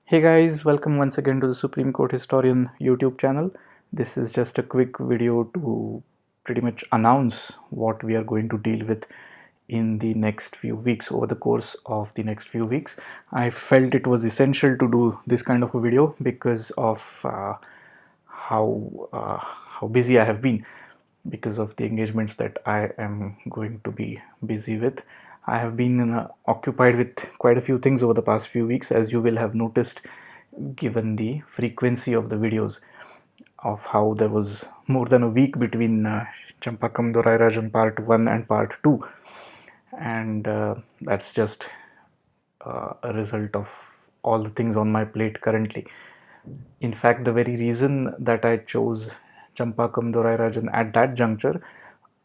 Hey guys, welcome once again to the Supreme Court Historian YouTube channel. This is just a quick video to pretty much announce what we are going to deal with in the next few weeks. Over the course of the next few weeks, I felt it was essential to do this kind of a video because of how busy I have been, because of the engagements that I am going to be busy with. I have been occupied with quite a few things over the past few weeks, as you will have noticed, given the frequency of the videos, of how there was more than a week between Champakam Dorairajan Part 1 and Part 2. And that's just a result of all the things on my plate currently. In fact, the very reason that I chose Champakam Dorairajan at that juncture,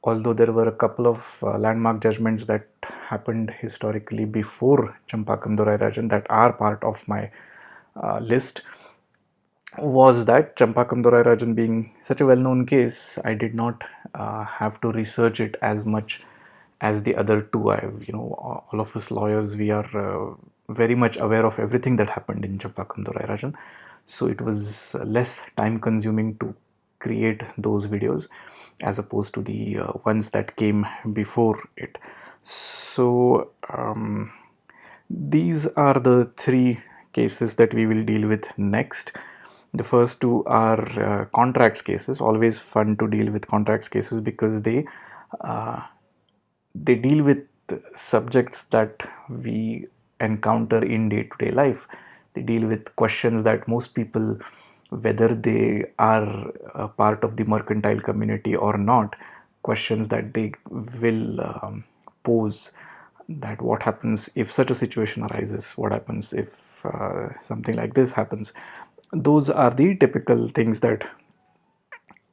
although there were a couple of landmark judgments that happened historically before Champakam Dorairajan that are part of my list, was that Champakam Dorairajan being such a well-known case, I did not have to research it as much as the other two. All of us lawyers, we are very much aware of everything that happened in Champakam Dorairajan, so it was less time-consuming to create those videos as opposed to the ones that came before it. So these are the three cases that we will deal with next. The first two are contracts cases. Always fun to deal with contracts cases because they deal with subjects that we encounter in day-to-day life. They deal with questions that most people, whether they are a part of the mercantile community or not, questions that they will pose, that what happens if such a situation arises, what happens if something like this happens. Those are the typical things that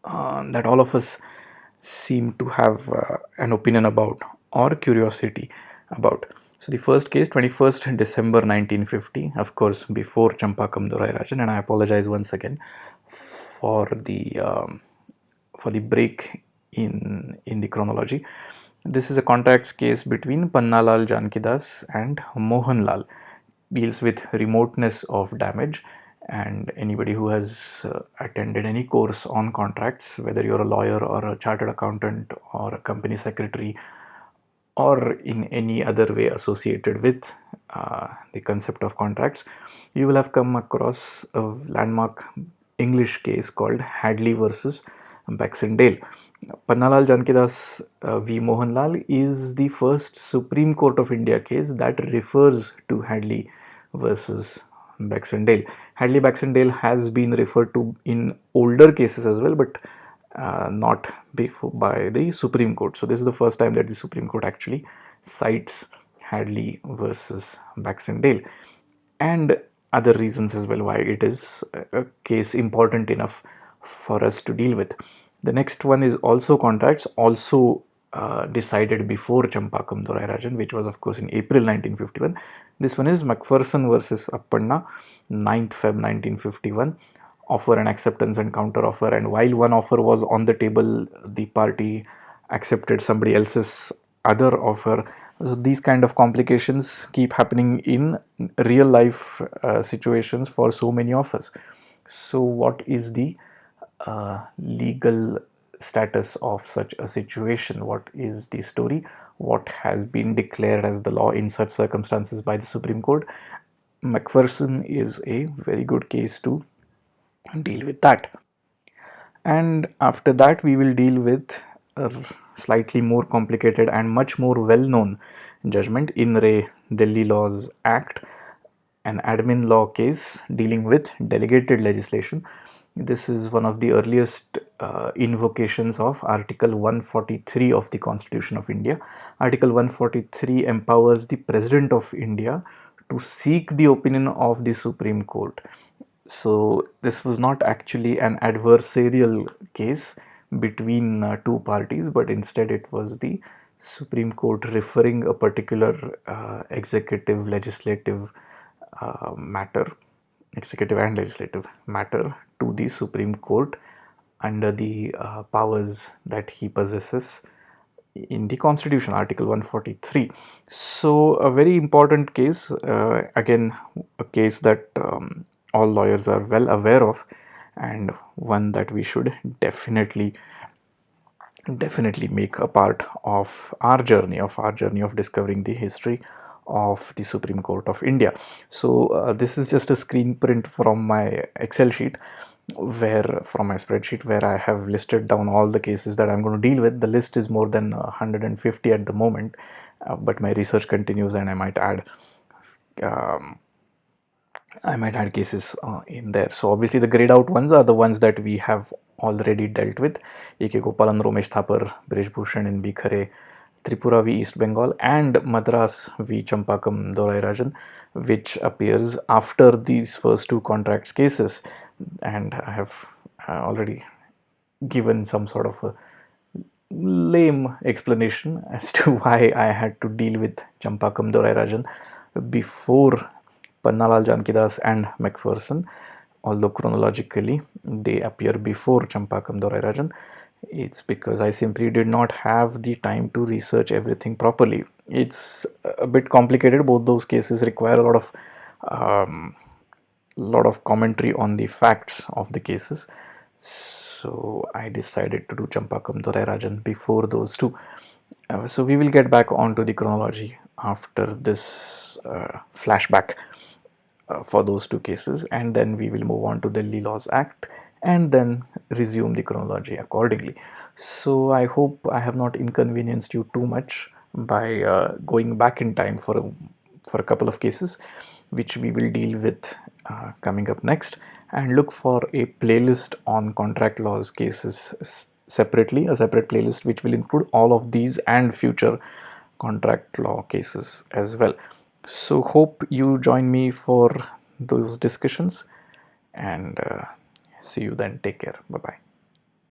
all of us seem to have an opinion about or curiosity about. So the first case, 21st December 1950, of course before Champakam Dorairajan, and I apologize once again for the break in the chronology. This is a contracts case between Pannalal Jankidas and Mohanlal. Deals with remoteness of damage, and anybody who has attended any course on contracts, whether you're a lawyer or a chartered accountant or a company secretary or in any other way associated with the concept of contracts, you will have come across a landmark English case called Hadley versus Baxendale. Pannalal Jankidas v. Mohanlal is the first Supreme Court of India case that refers to Hadley versus Baxendale. Hadley Baxendale has been referred to in older cases as well, but not before by the Supreme Court. So this is the first time that the Supreme Court actually cites Hadley versus Baxendale, and other reasons as well why it is a case important enough for us to deal with. The next one is also contracts, also decided before Champakam Dorairajan, which was of course in April 1951. This one is McPherson versus Appanna, 9th Feb 1951. Offer and acceptance and counter offer, and while one offer was on the table, the party accepted somebody else's other offer. So these kind of complications keep happening in real life situations for so many of us. So what is the legal status of such a situation? What is the story? What has been declared as the law in such circumstances by the Supreme Court? McPherson is a very good case to deal with that. And after that, we will deal with a slightly more complicated and much more well-known judgment, in Re Delhi Laws Act, an admin law case dealing with delegated legislation. This is one of the earliest invocations of Article 143 of the Constitution of India. Article 143 empowers the President of India to seek the opinion of the Supreme Court. So this was not actually an adversarial case between two parties, but instead it was the Supreme Court referring a particular executive and legislative matter to the Supreme Court under the powers that he possesses in the Constitution, Article 143. So a very important case, again a case that all lawyers are well aware of, and one that we should definitely make a part of our journey of discovering the history of the Supreme Court of India. So this is just a screen print from my Excel sheet, from my spreadsheet, where I have listed down all the cases that I'm going to deal with. The list is more than 150 at the moment, but my research continues, and um, I might add cases in there. So obviously the grayed out ones are the ones that we have already dealt with. A.K. Gopalan, Romesh Thapar, Brijesh Bhushan in Bikhare, Tripura v East Bengal, and Madras v Champakam Dorairajan, which appears after these first two contracts cases. And I have already given some sort of a lame explanation as to why I had to deal with Champakam Dorairajan before Pannalal Jankidas and McPherson, although chronologically they appear before Champakam Dorairajan. It's because I simply did not have the time to research everything properly. It's a bit complicated. Both those cases require lot of commentary on the facts of the cases. So I decided to do Champakam Dorairajan before those two. So we will get back onto the chronology after this flashback for those two cases, and then we will move on to the Delhi Laws Act and then resume the chronology accordingly. So I hope I have not inconvenienced you too much by going back in time for a couple of cases, which we will deal with coming up next, and look for a playlist on contract laws cases separately, a separate playlist which will include all of these and future contract law cases as well. So hope you join me for those discussions, and see you then. Take care. Bye bye.